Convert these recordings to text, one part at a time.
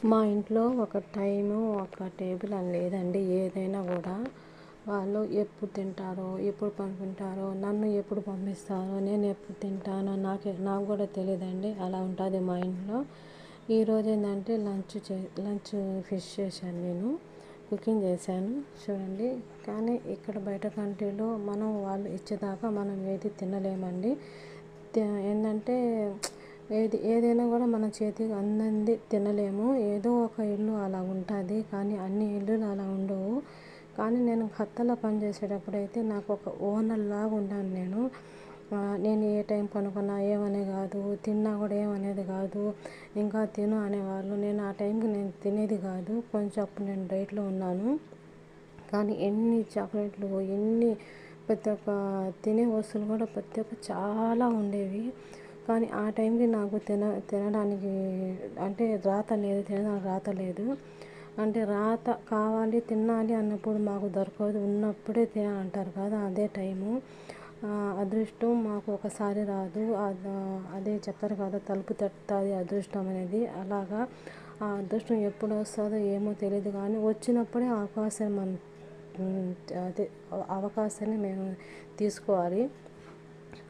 మా ఇంట్లో ఒక టైము, ఒక టేబుల్ అని లేదండి. ఏదైనా కూడా వాళ్ళు ఎప్పుడు తింటారో, ఎప్పుడు పడుకుంటారో, నన్ను ఎప్పుడు పంపిస్తారో, నేను ఎప్పుడు తింటానో నాకు కూడా తెలియదండి. అలా ఉంటుంది మా ఇంట్లో. ఈరోజు ఏంటంటే లంచ్ ఫిష్ చేశాను, నేను కుకింగ్ చేశాను చూడండి. కానీ ఇక్కడ బయట కంట్రీలో మనం వాళ్ళు ఇచ్చేదాకా మనం ఏది తినలేమండి. ఏంటంటే ఏదైనా కూడా మన చేతికి అందంది తినలేము. ఏదో ఒక ఇల్లు అలా ఉంటుంది, కానీ అన్ని ఇల్లులు అలా ఉండవు. కానీ నేను హత్తలో పనిచేసేటప్పుడు అయితే నాకు ఒక ఓనర్ లాగా ఉన్నాను నేను. నేను ఏ టైం పనుకున్నా ఏమనే కాదు, తిన్నా కూడా ఏమనేది కాదు. ఇంకా తిను అనేవాళ్ళు. నేను ఆ టైంకి నేను తినేది కాదు. కొంచెం అప్పుడు నేను డైట్లో ఉన్నాను. కానీ ఎన్ని చాక్లెట్లు, ఎన్ని ప్రతి ఒక్క తినే వస్తువులు కూడా ప్రతి ఒక్క చాలా ఉండేవి. కానీ ఆ టైంకి నాకు తినడానికి అంటే రాత లేదు, తినడానికి రాత లేదు. అంటే రాత కావాలి తినాలి అన్నప్పుడు మాకు దొరకదు, ఉన్నప్పుడే తినాలంటారు కదా, అదే టైము. అదృష్టం మాకు ఒకసారి రాదు, అదే చెప్తారు కదా, తలుపు తట్టుతుంది అదృష్టం అనేది. అలాగా ఆ అదృష్టం ఎప్పుడు వస్తుందో ఏమో తెలియదు, కానీ వచ్చినప్పుడే అవకాశాన్ని మేము తీసుకోవాలి.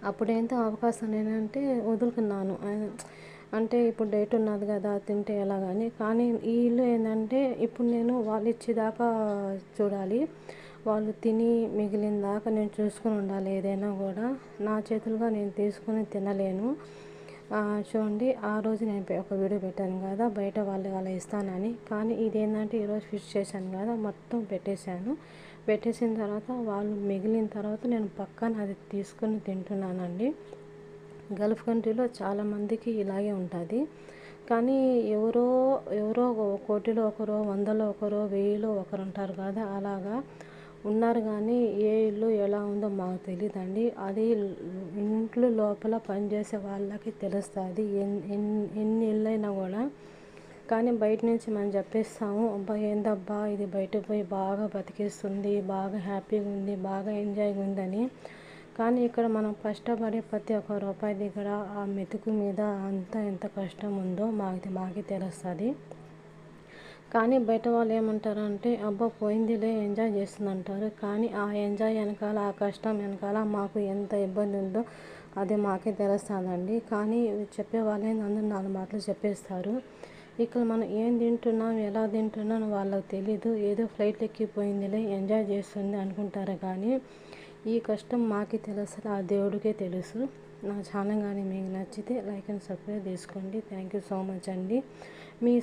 అప్పుడైతే అవకాశం ఏంటంటే వదులుకున్నాను. అంటే ఇప్పుడు డేట్ ఉన్నది కదా, తింటే ఎలాగని. కానీ ఈ ఇల్లు ఏంటంటే ఇప్పుడు నేను వాళ్ళు ఇచ్చేదాకా చూడాలి. వాళ్ళు తిని మిగిలిన దాకా నేను చూసుకొని ఉండాలి. ఏదైనా కూడా నా చేతులుగా నేను తీసుకొని తినలేను. చూడండి, ఆ రోజు నేను ఒక వీడియో పెట్టాను కదా, బయట వాళ్ళు అలా ఇస్తానని. కానీ ఇదేంటంటే ఈరోజు ఫిష్ చేశాను కదా, మొత్తం పెట్టేసిన తర్వాత వాళ్ళు మిగిలిన తర్వాత నేను పక్కన అది తీసుకొని తింటున్నానండి. గల్ఫ్ కంట్రీలో చాలామందికి ఇలాగే ఉంటుంది. కానీ ఎవరో కోటిలో ఒకరో, వందలో ఒకరో, వెయ్యిలో ఒకరు ఉంటారు కదా, అలాగా ఉన్నారు. కానీ ఏ ఇల్లు ఎలా ఉందో మాకు తెలియదండి. అది ఇంట్లో లోపల పనిచేసే వాళ్ళకి తెలుస్తుంది ఎన్ని ఇల్లు అయినా కూడా. కానీ బయట నుంచి మనం చెప్పేస్తాము, అబ్బా ఏందబ్బా ఇది బయటకు పోయి బాగా బతికేస్తుంది, బాగా హ్యాపీగా ఉంది, బాగా ఎంజాయ్గా ఉందని. కానీ ఇక్కడ మనం కష్టపడే ప్రతి ఒక్క రూపాయి దగ్గర ఆ మెతుకు మీద అంతా ఎంత కష్టం ఉందో మాకే తెలుస్తుంది. కానీ బయట వాళ్ళు ఏమంటారంటే, అబ్బా పోయిందిలే ఎంజాయ్ చేస్తుందంటారు. కానీ ఆ ఎంజాయ్ వెనకాల, ఆ కష్టం వెనకాల మాకు ఎంత ఇబ్బంది ఉందో అది మాకే తెలుస్తుందండి. కానీ చెప్పే వాళ్ళే అందరూ 4 మాటలు చెప్పేస్తారు. ఇక్కడ మనం ఏం తింటున్నాం, ఎలా తింటున్నాం వాళ్ళకి తెలీదు. ఏదో ఫ్లైట్ ఎక్కిపోయిందిలే ఎంజాయ్ చేస్తుంది అనుకుంటారు. కానీ ఈ కష్టం మాకే తెలుస్తుంది, ఆ దేవుడికే తెలుసు. నా ఛానల్ కానీ మీకు నచ్చితే లైక్ అండ్ సబ్స్క్రైబ్ చేసుకోండి. థ్యాంక్ యూ సో మచ్ అండి. మీ